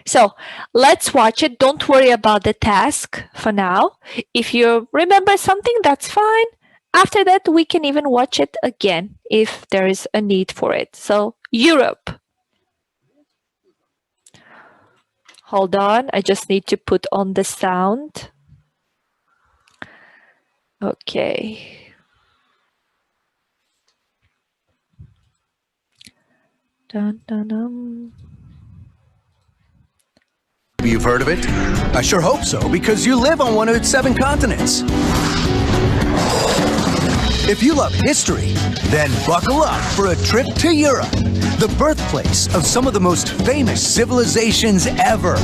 So let's watch it. Don't worry about the task for now. If you remember something, that's fine. After that, we can even watch it again if there is a need for it. So Europe. Hold on, I just need to put on the sound. Okay. Dun, dun, dun. You've heard of it? I sure hope so, because you live on one of its 7 continents. If you love history, then buckle up for a trip to Europe, the birthplace of some of the most famous civilizations ever.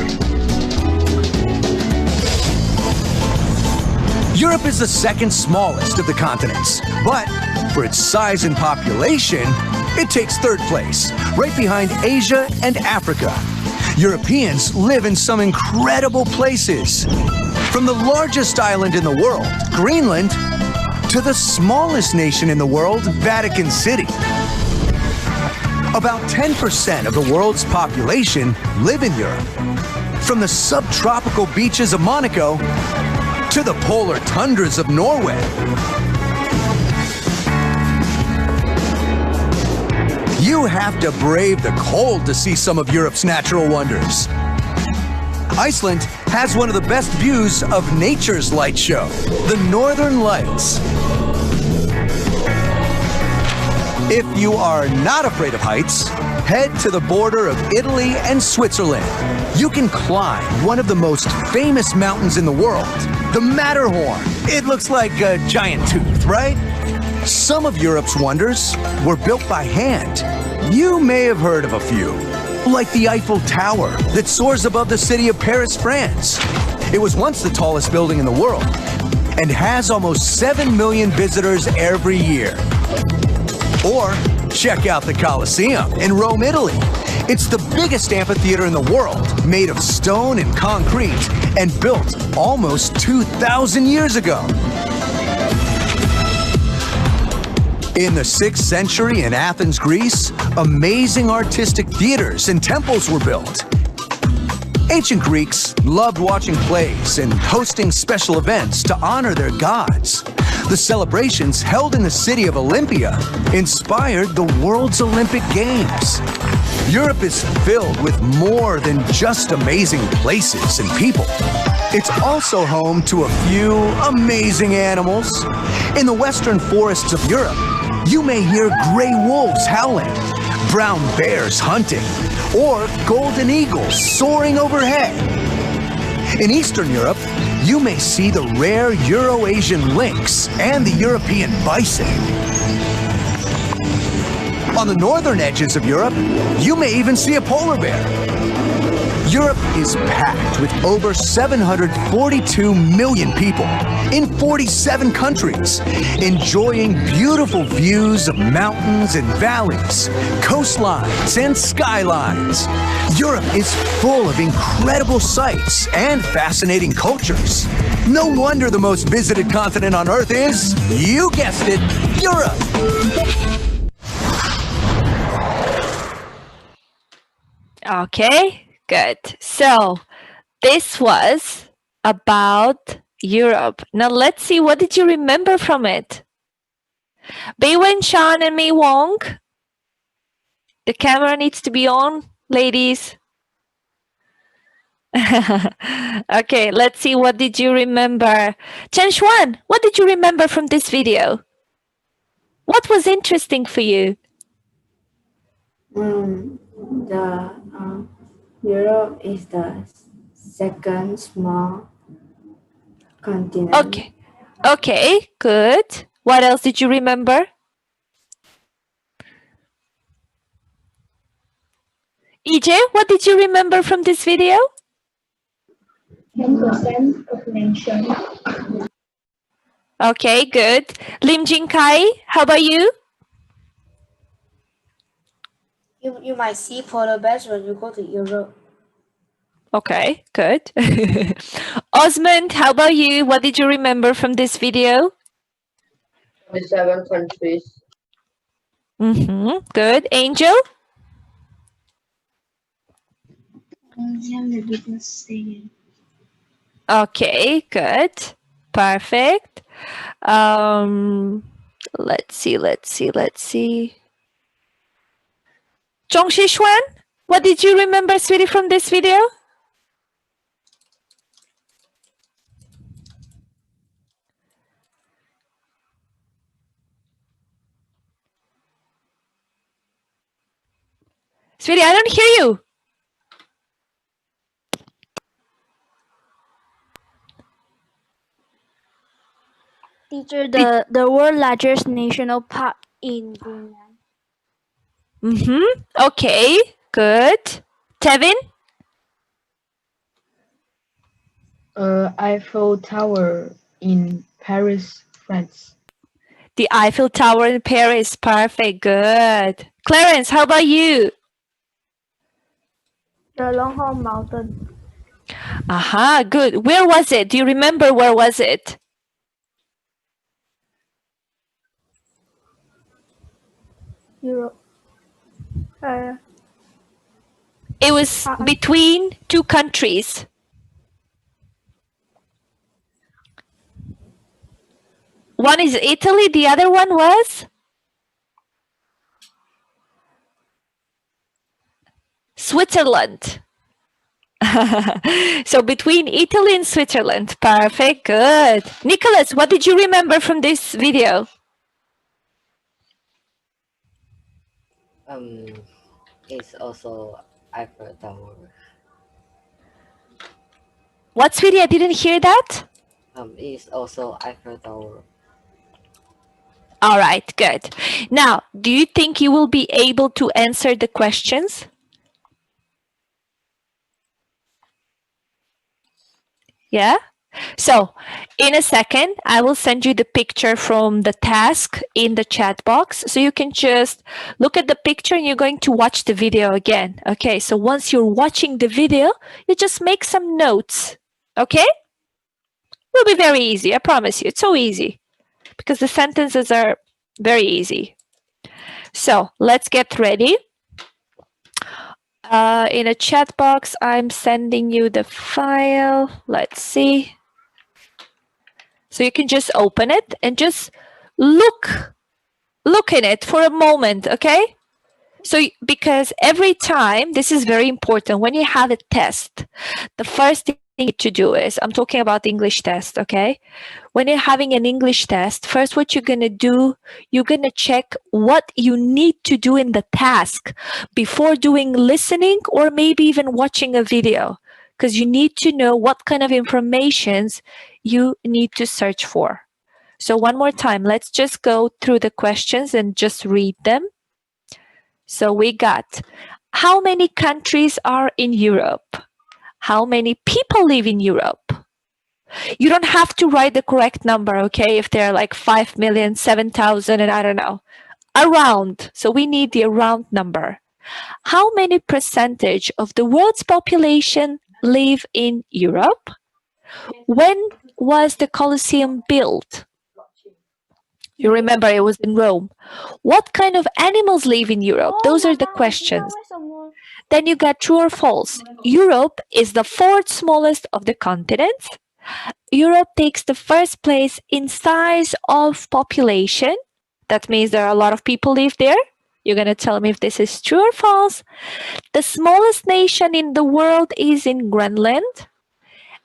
Europe is the second smallest of the continents, but for its size and population, it takes 3rd place, right behind Asia and Africa. Europeans live in some incredible places, from the largest island in the world, Greenland, to the smallest nation in the world, Vatican City. About 10% of the world's population live in Europe, from the subtropical beaches of Monaco to the polar tundras of Norway. You have to brave the cold to see some of Europe's natural wonders. Iceland has one of the best views of nature's light show, the Northern Lights. If you are not afraid of heights, head to the border of Italy and Switzerland. You can climb one of the most famous mountains in the world, the Matterhorn. It looks like a giant tooth, right? Some of Europe's wonders were built by hand. You may have heard of a few, like the Eiffel Tower that soars above the city of Paris, France. It was once the tallest building in the world and has almost 7 million visitors every year. Or check out the Colosseum in Rome, Italy. It's the biggest amphitheater in the world, made of stone and concrete and built almost 2,000 years ago. In the 6th century in Athens, Greece, amazing artistic theaters and temples were built. Ancient Greeks loved watching plays and hosting special events to honor their gods. The celebrations held in the city of Olympia inspired the world's Olympic Games. Europe is filled with more than just amazing places and people. It's also home to a few amazing animals. In the western forests of Europe, you may hear gray wolves howling, brown bears hunting, or golden eagles soaring overhead. In Eastern Europe, you may see the rare Euro-Asian lynx and the European bison. On the northern edges of Europe, you may even see a polar bear. Europe is packed with over 742 million people in 47 countries, enjoying beautiful views of mountains and valleys, coastlines and skylines. Europe is full of incredible sights and fascinating cultures. No wonder the most visited continent on Earth is, you guessed it, Europe. Okay, good. So this was about Europe. Now let's see, what did you remember from it? Baywen Chan and Mei Wong. The camera needs to be on, ladies. Okay, let's see, what did you remember? Chen Xuan, what did you remember from this video? What was interesting for you? Europe is the second small continent. Okay. Okay, good. What else did you remember? EJ, what did you remember from this video? 10% population. Okay, good. Lim Jin Kai, how about you? You might see polar bears when you go to Europe. Okay, good. Osmond, how about you? What did you remember from this video? 27 countries. Good. Angel? Okay, good. Perfect. Let's see. Zhongxishuan, what did you remember, sweetie, from this video? Sweetie, I don't hear you. Teacher, the world largest national park in Greenland. Okay, good. Tevin? Eiffel Tower in Paris, France. The Eiffel Tower in Paris. Perfect, good. Clarence, how about you? The Longhorn Mountain. Aha, good. Where was it? Do you remember where was it? Europe. It was between two countries. One is Italy, the other one was? Switzerland. So between Italy and Switzerland. Perfect, good. Nicholas, what did you remember from this video? It's also Eiffel Tower. What, sweetie? I didn't hear that. It's also Eiffel Tower. All right, good. Now, do you think you will be able to answer the questions? Yeah? So, in a second, I will send you the picture from the task in the chat box. So you can just look at the picture and you're going to watch the video again. Okay, so once you're watching the video, you just make some notes. Okay? Will be very easy, I promise you. It's so easy because the sentences are very easy. So let's get ready. In a chat box, I'm sending you the file. Let's see. So you can just open it and just look in it for a moment, okay? So because every time, this is very important, when you have a test, the first thing you need to do is, I'm talking about the English test, okay? When you're having an English test, first what you're going to do, you're going to check what you need to do in the task before doing listening or maybe even watching a video, because you need to know what kind of informations you need to search for. So one more time, let's just go through the questions and just read them. So we got, how many countries are in Europe? How many people live in Europe? You don't have to write the correct number, okay? If they're like 5 million, 7,000, and I don't know. Around. So we need the around number. How many percentage of the world's population live in Europe? When was the Colosseum built? You remember it was in Rome. What kind of animals live in Europe? Those are the questions. Then you got true or false. Europe is the fourth smallest of the continents. Europe takes the first place in size of population. That means there are a lot of people live there. You're going to tell me if this is true or false. The smallest nation in the world is in Greenland.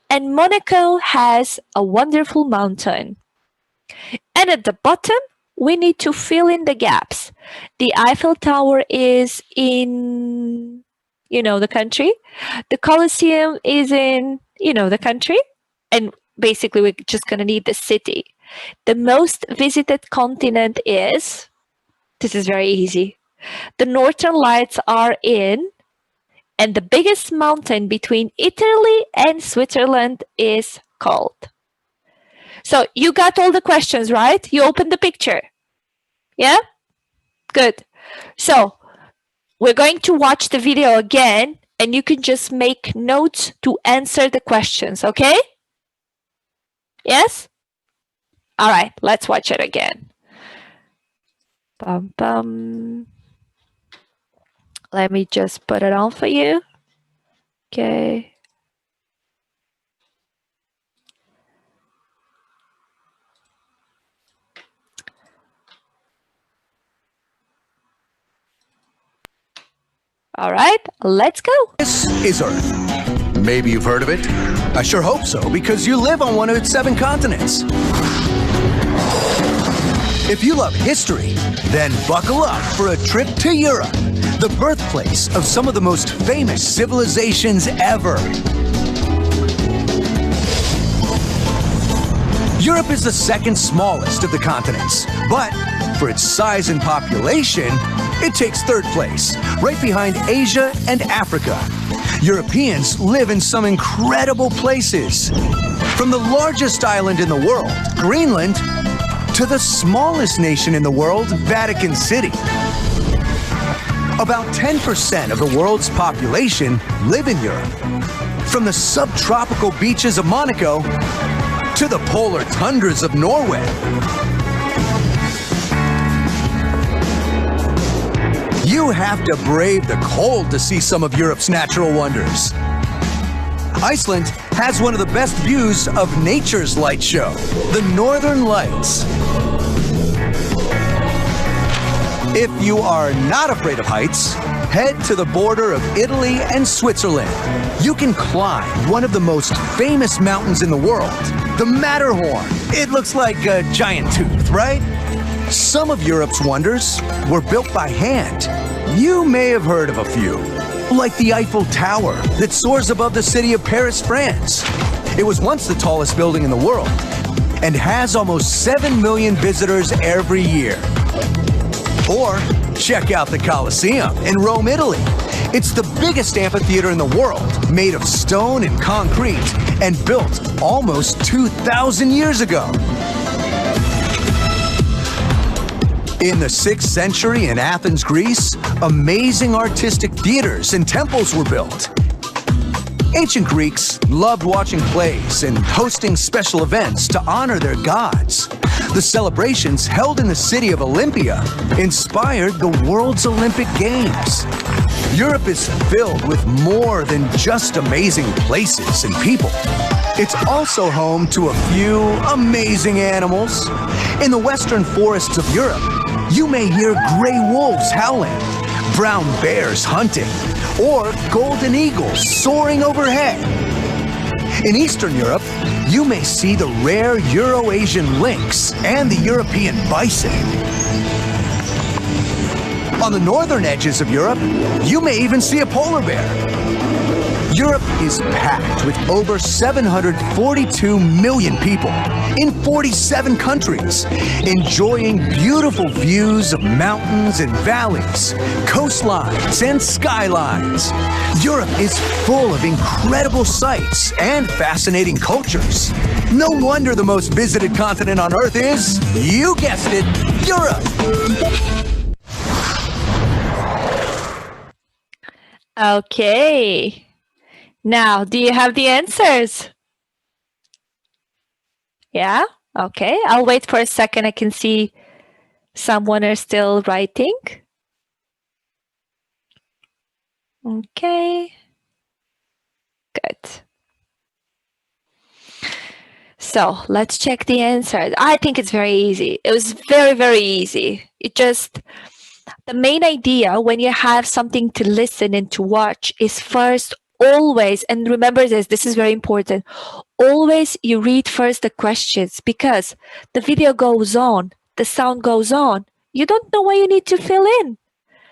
And Monaco has a wonderful mountain. And at the bottom, we need to fill in the gaps. The Eiffel Tower is in, the country. The Colosseum is in, the country. And basically, we're just going to need the city. The most visited continent is, this is very easy. The Northern Lights are in, and the biggest mountain between Italy and Switzerland is called. So you got all the questions, right? You opened the picture. Yeah? Good. So we're going to watch the video again, and you can just make notes to answer the questions, okay? Yes? All right, let's watch it again. Bum, bum. Let me just put it on for you. Okay. All right, let's go. This is Earth. Maybe you've heard of it. I sure hope so, because you live on one of its 7 continents. If you love history, then buckle up for a trip to Europe, the birthplace of some of the most famous civilizations ever. Europe is the second smallest of the continents, but for its size and population, it takes 3rd place, right behind Asia and Africa. Europeans live in some incredible places. From the largest island in the world, Greenland, to the smallest nation in the world, Vatican City. About 10% of the world's population live in Europe. From the subtropical beaches of Monaco to the polar tundras of Norway. You have to brave the cold to see some of Europe's natural wonders. Iceland has one of the best views of nature's light show, the Northern Lights. If you are not afraid of heights, head to the border of Italy and Switzerland. You can climb one of the most famous mountains in the world, the Matterhorn. It looks like a giant tooth, right? Some of Europe's wonders were built by hand. You may have heard of a few, like the Eiffel Tower that soars above the city of Paris, France. It was once the tallest building in the world and has almost 7 million visitors every year. Or check out the Colosseum in Rome, Italy. It's the biggest amphitheater in the world, made of stone and concrete, and built almost 2,000 years ago. In the 6th century in Athens, Greece, amazing artistic theaters and temples were built. Ancient Greeks loved watching plays and hosting special events to honor their gods. The celebrations held in the city of Olympia inspired the world's Olympic Games. Europe is filled with more than just amazing places and people. It's also home to a few amazing animals. In the western forests of Europe, you may hear gray wolves howling, brown bears hunting, or golden eagles soaring overhead. In Eastern Europe, you may see the rare Euro-Asian lynx and the European bison. On the northern edges of Europe, you may even see a polar bear. Europe is packed with over 742 million people in 47 countries, enjoying beautiful views of mountains and valleys, coastlines and skylines. Europe is full of incredible sights and fascinating cultures. No wonder the most visited continent on Earth is, you guessed it, Europe. Okay. Now, do you have the answers? Yeah? Okay. I'll wait for a second. I can see someone is still writing. Okay. Good. So let's check the answers. I think it's very easy. It was very, very easy. The main idea when you have something to listen and to watch is first always, and remember this is very important, always you read first the questions, because the video goes on, the sound goes on. You don't know what you need to fill in.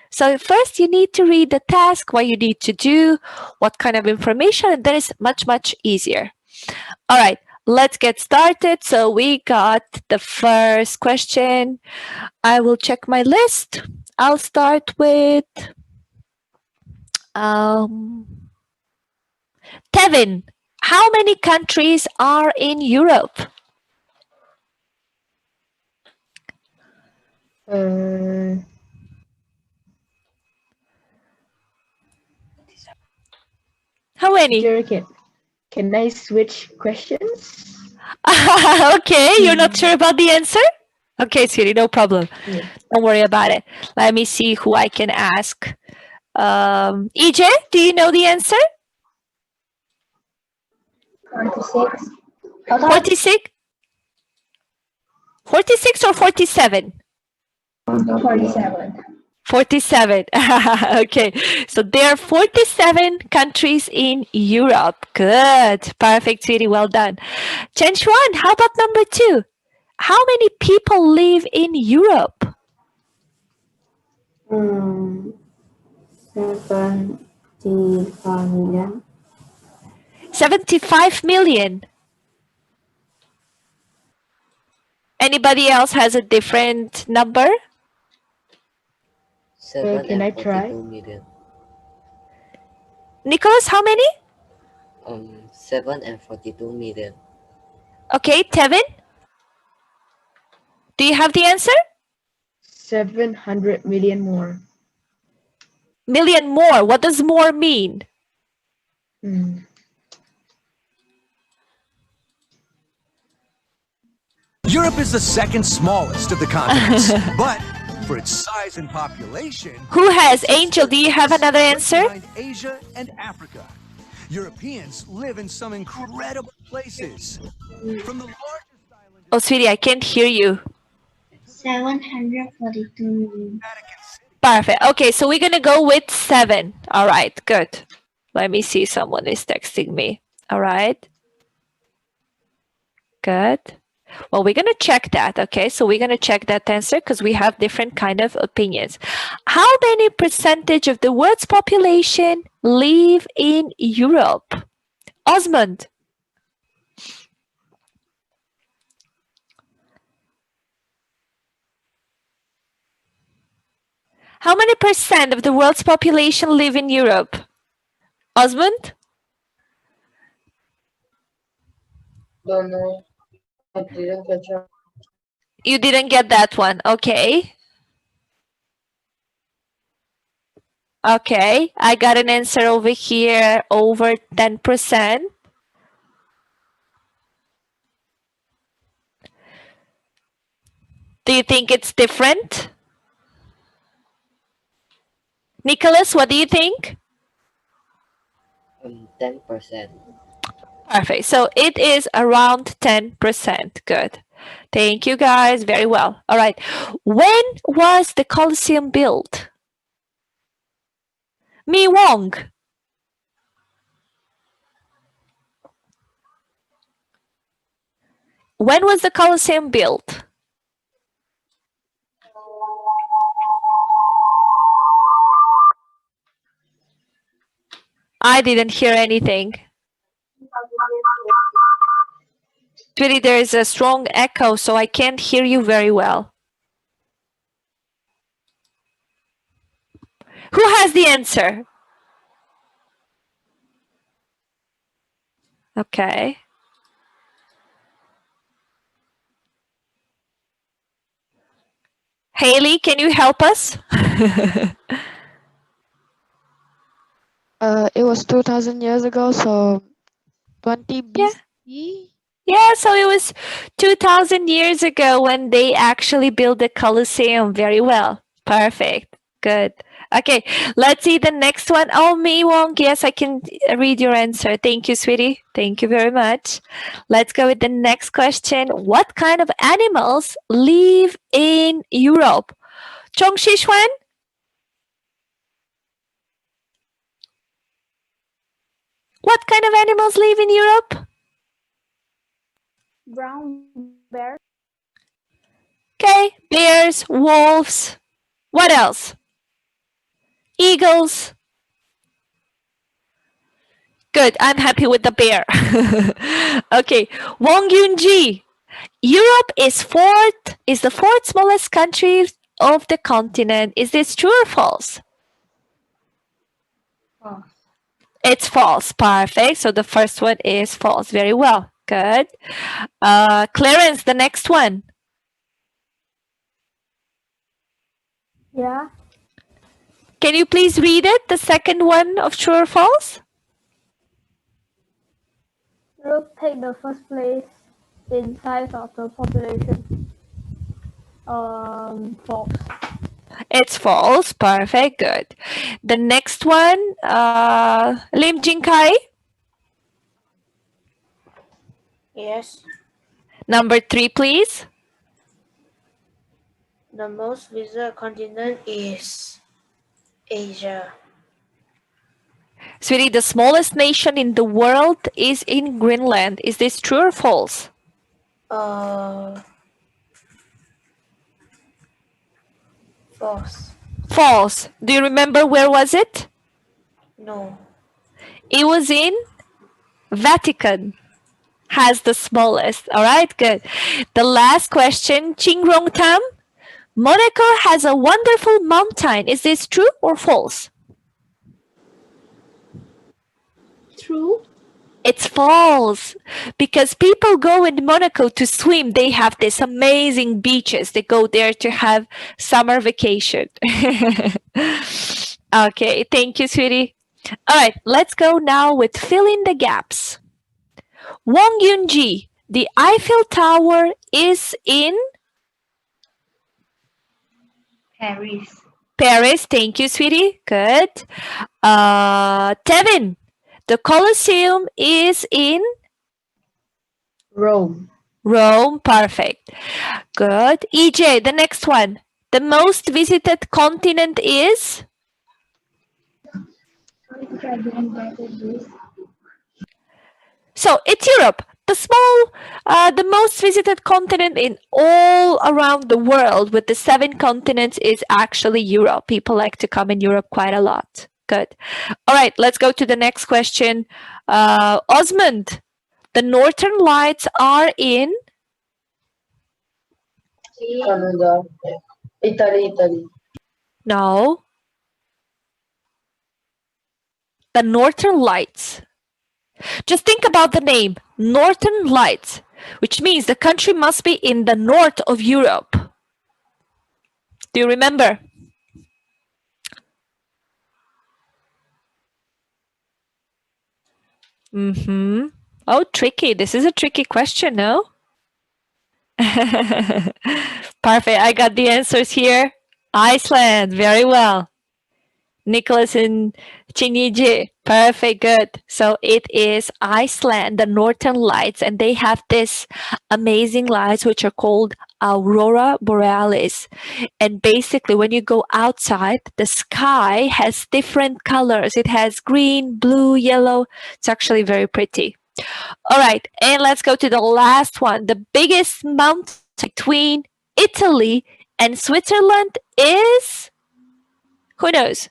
So first you need to read the task, what you need to do, what kind of information, and then it's much, much easier. All right, let's get started. So we got the first question. I will check my list. I'll start with Tevin. How many countries are in Europe? How many? Teacher, can I switch questions? Okay, you're not sure about the answer? Okay, sweetie, no problem. Yeah. Don't worry about it. Let me see who I can ask. EJ, do you know the answer? 46. How about 46? 46 or 47? 47? 47. Okay, so there are 47 countries in Europe. Good. Perfect, sweetie. Well done. Chen Xuan, how about number 2? How many people live in Europe? 75 million. 75 million. Anybody else has a different number? 7 can I and try? 42 million. Nicholas, how many? 7 and 42 million. Okay, Tevin? Do you have the answer? 700 million more. Million more. What does more mean? Europe is the second smallest of the continents, but for its size and population, Who has? it's Angel, do you have just another right answer? behind Asia and Africa. Europeans live in some incredible places. From the largest island Oh, sweetie, I can't hear you. 742 million. Vatican City. Perfect. Okay, so we're going to go with 7. All right, good. Let me see. Someone is texting me. All right. Good. Well, we're going to check that. Okay, so we're going to check that answer because we have different kind of opinions. How many percentage of the world's population live in Europe? Osmond. How many percent of the world's population live in Europe? Osmond? Don't know. I didn't catch up. You didn't get that one. Okay. Okay, I got an answer over here, over 10%. Do you think it's different? Nicholas, what do you think? 10%. Perfect. So it is around 10%. Good. Thank you, guys. Very well. All right. When was the Colosseum built? Mi Wong. When was the Colosseum built? I didn't hear anything. Really, there is a strong echo, so I can't hear you very well. Who has the answer? Okay. Haley, can you help us? It was 2000 years ago, so 20 BCE. Yeah, so it was 2000 years ago when they actually built the Colosseum. Very well. Perfect. Good. Okay, let's see the next one. Oh, Mi Wong. Yes, I can read your answer. Thank you, sweetie. Thank you very much. Let's go with the next question. What kind of animals live in Europe? Chong Shishwan? What kind of animals live in Europe? Brown bear. Okay, bears, wolves. What else? Eagles. Good, I'm happy with the bear. Okay, Wong Yunji. Europe is the fourth smallest country of the continent. Is this true or false? False. It's false. Perfect. So the first one is false. Very well. Good. Clarence, the next one. Yeah. Can you please read it? The second one of true or false? Europe take the first place in size of the population. False. It's false. Perfect. Good. The next one, Lim Jingkai. Yes. Number 3, please. The most visited continent is Asia. Sweetie, the smallest nation in the world is in Greenland. Is this true or false? False. False. Do you remember where was it? No. It was in Vatican. Has the smallest. All right, good. The last question, Chingrong Tam. Monaco has a wonderful mountain. Is this true or false? True. It's false because people go in Monaco to swim. They have these amazing beaches. They go there to have summer vacation. Okay, thank you, sweetie. All right, let's go now with fill in the gaps. Wong Yun-ji, the Eiffel Tower is in Paris. Paris. Thank you, sweetie. Good. Tevin, the Colosseum is in Rome. Rome. Perfect. Good. EJ, the next one. The most visited continent is? So it's Europe. The most visited continent in all around the world with the 7 continents is actually Europe. People like to come in Europe quite a lot. Good. All right, let's go to the next question. Osmond, the Northern Lights are in? Canada. Italy. No. The Northern Lights. Just think about the name, Northern Lights, which means the country must be in the north of Europe. Do you remember? Oh, tricky. This is a tricky question, no? Perfect. I got the answers here. Iceland. Very well. Nicholas and Chiniji. Perfect, good. So it is Iceland, the Northern Lights, and they have this amazing lights which are called Aurora Borealis. And basically, when you go outside, the sky has different colors. It has green, blue, yellow. It's actually very pretty. All right, and let's go to the last one. The biggest mountain between Italy and Switzerland is? Who knows?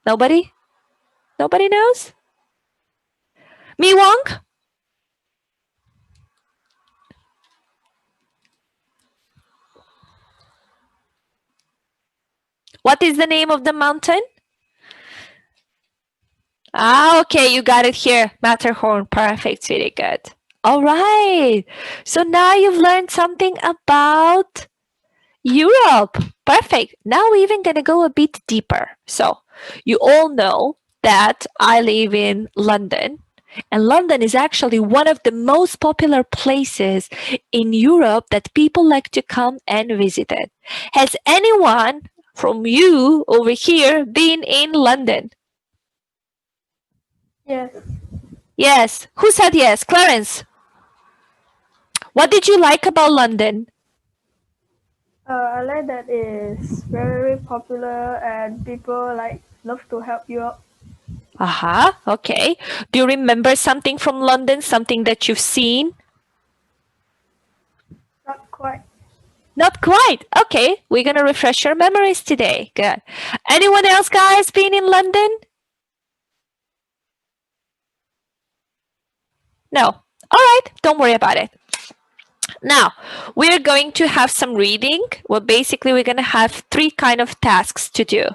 Nobody? Nobody knows? Mi Wong? What is the name of the mountain? Ah, okay, you got it here. Matterhorn. Perfect, really good. All right. So now you've learned something about Europe. Perfect. Now we're even going to go a bit deeper. So you all know that I live in London. And London is actually one of the most popular places in Europe that people like to come and visit it. Has anyone from you over here been in London? Yes. Yes. Who said yes? Clarence. What did you like about London? I like that it's very popular and people like love to help you out. Aha, okay. Do you remember something from London, something that you've seen? Not quite. Not quite. Okay, we're going to refresh your memories today. Good. Anyone else, guys, been in London? No. All right, don't worry about it. Now, we're going to have some reading. Well, basically, we're going to have 3 kind of tasks to do.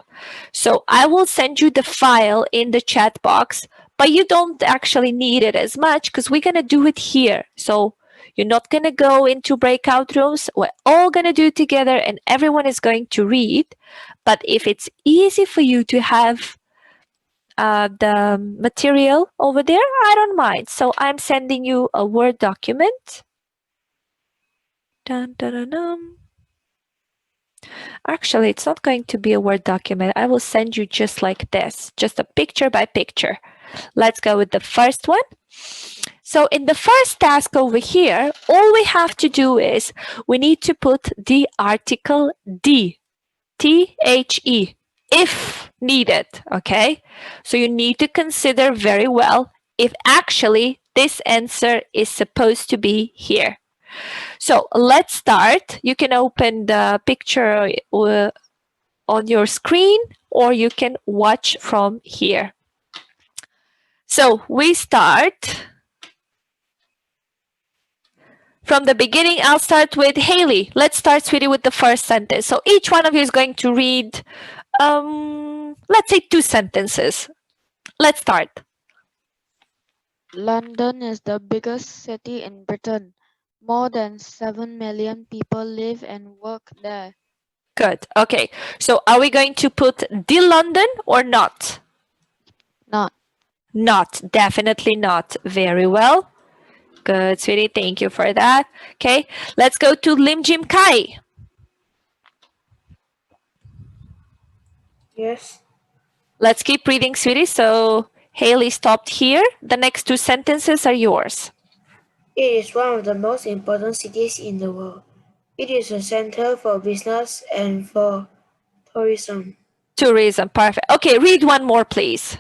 So I will send you the file in the chat box, but you don't actually need it as much because we're going to do it here. So you're not going to go into breakout rooms. We're all going to do it together and everyone is going to read. But if it's easy for you to have the material over there, I don't mind. So I'm sending you a Word document. Dun, dun, dun, dun. Actually, it's not going to be a Word document. I will send you just like this, just a picture by picture. Let's go with the first one. So in the first task over here, all we have to do is we need to put the article D, T-H-E, if needed, okay? So you need to consider very well if actually this answer is supposed to be here. So let's start. You can open the picture on your screen or you can watch from here. So we start from the beginning. I'll start with Haley. Let's start, sweetie, with the first sentence. So each one of you is going to read, let's say 2 sentences. Let's start. London is the biggest city in Britain. More than 7 million people live and work there. Good. Okay. So are we going to put the London or not? Not. Not. Definitely not. Very well. Good, sweetie. Thank you for that. Okay. Let's go to Lim Jim Kai. Yes. Let's keep reading, sweetie. So Haley stopped here. The next 2 sentences are yours. It is one of the most important cities in the world. It is a center for business and for tourism. Tourism. Perfect. Okay. Read one more, please.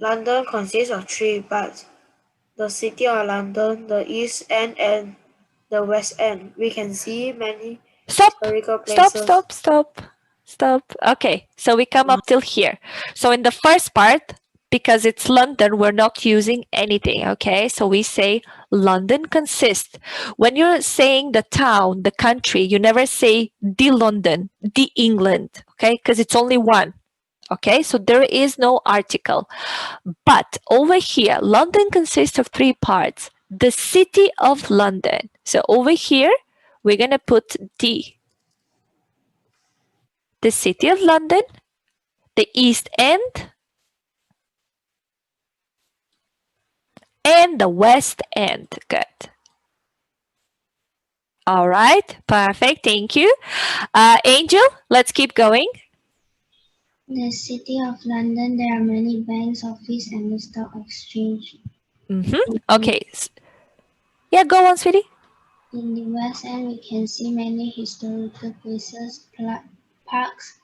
London consists of 3 parts: the City of London, the East End, and the West End. We can see many historical places. Stop. Okay, so we come up till here. So in the first part, because it's London, we're not using anything, okay? So we say London consists. When you're saying the town, the country, you never say the London, the England, okay? Because it's only one, okay? So there is no article. But over here, London consists of 3 parts. The City of London. So over here, we're going to put the City of London, the East End, and the West End. Good. All right. Perfect. Thank you. Angel, let's keep going. The City of London, there are many banks, offices, and the stock exchange. Okay. Yeah, go on, sweetie. In the West End, we can see many historical places, parks,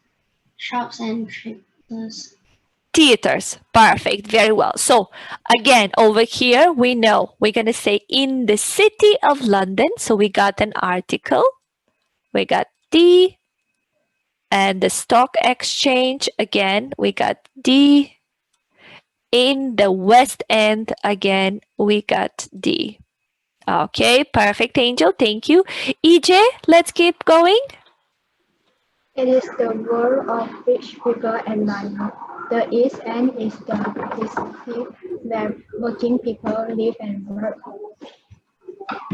shops, and theatres. Theaters. Perfect. Very well. So again, over here, we know we're going to say in the City of London. So we got an article. We got the, and the stock exchange. Again, we got the. In the West End, again, we got the. Okay, perfect, Angel. Thank you. EJ, let's keep going. It is the world of rich people and money. The East End is the district where working people live and work.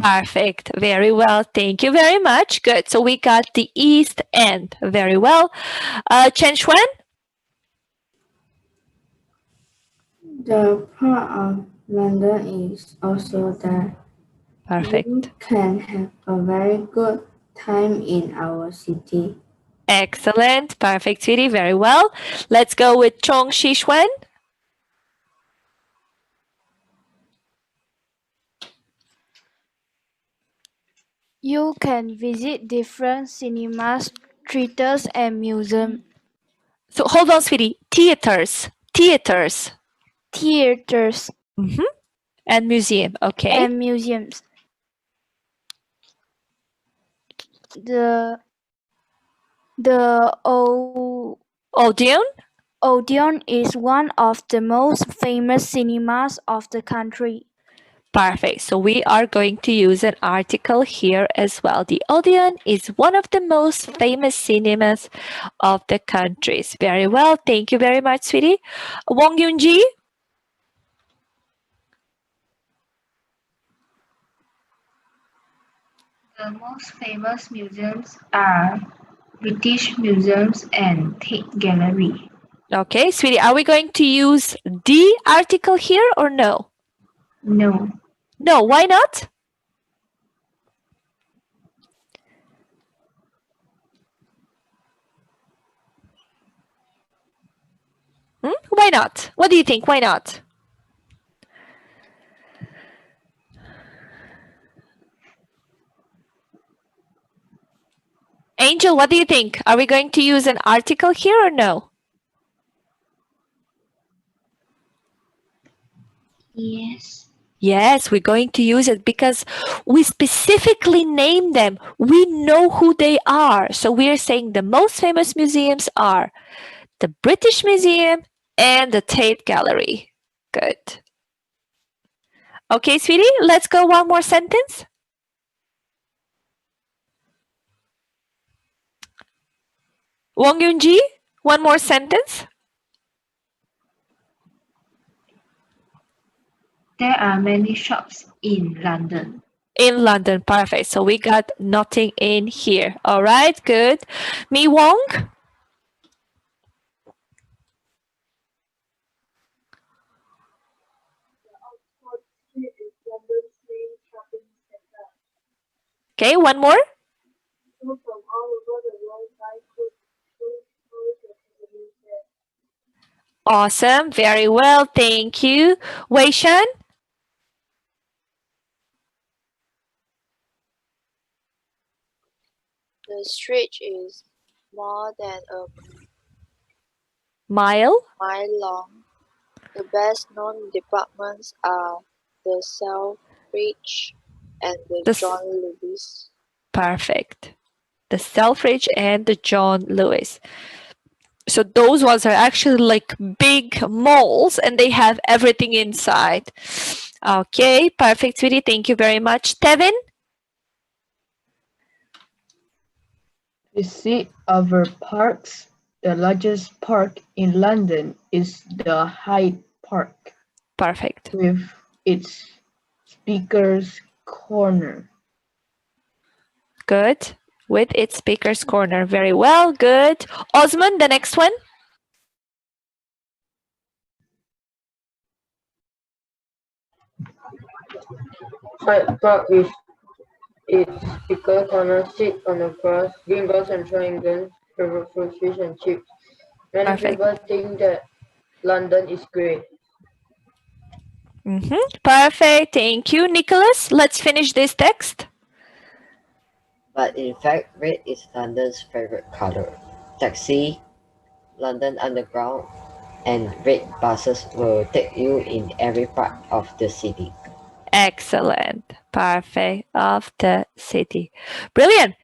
Perfect. Very well. Thank you very much. Good. So we got the East End. Very well. Chen Xuan? The part of London is also there. Perfect. You can have a very good time in our city. Excellent. Perfect, sweetie. Very well. Let's go with Chong Shishwan. You can visit different cinemas, theaters, and museums. So hold on, sweetie. Theaters. Theaters And museum. Okay. and museums. The Odeon. Odeon is one of the most famous cinemas of the country. Perfect. So we are going to use an article here as well. The Odeon is one of the most famous cinemas of the countries. Very well. Thank you very much, sweetie. Wong Yunji. The most famous museums are British Museums and Tate Gallery. Okay, sweetie, are we going to use the article here or no? No. No, why not? Why Why not? What do you think? Why not? Angel, what do you think? Are we going to use an article here or no? Yes. Yes, we're going to use it because we specifically name them. We know who they are. So we are saying the most famous museums are the British Museum and the Tate Gallery. Good. Okay, sweetie, let's go one more sentence. Wong Yun-ji, one more sentence. There are many shops in London. In London, perfect. So we got nothing in here. All right, good. Mi Wong? Okay, one more. Awesome, very well, thank you. Wei Shan? The street is more than a Mile? mile long. The best known departments are the Selfridge and the John Lewis. Perfect. The Selfridge and the John Lewis. So those ones are actually like big malls and they have everything inside. Okay, perfect, sweetie. Thank you very much. Tevin? To see other parks, the largest park in London is the Hyde Park. Perfect. With its Speaker's Corner. Good. With its Speaker's Corner. Very well. Good. Osman, the next one. Hyde Park is its Speaker Corner, sit on the grass, green grass and trying guns, favorite fruit, fish and chips. Many people think that London is great. Perfect. Thank you, Nicholas. Let's finish this text. But in fact, red is London's favorite color. Taxi, London Underground, and red buses will take you in every part of the city. Excellent. Perfect. Of the city. Brilliant.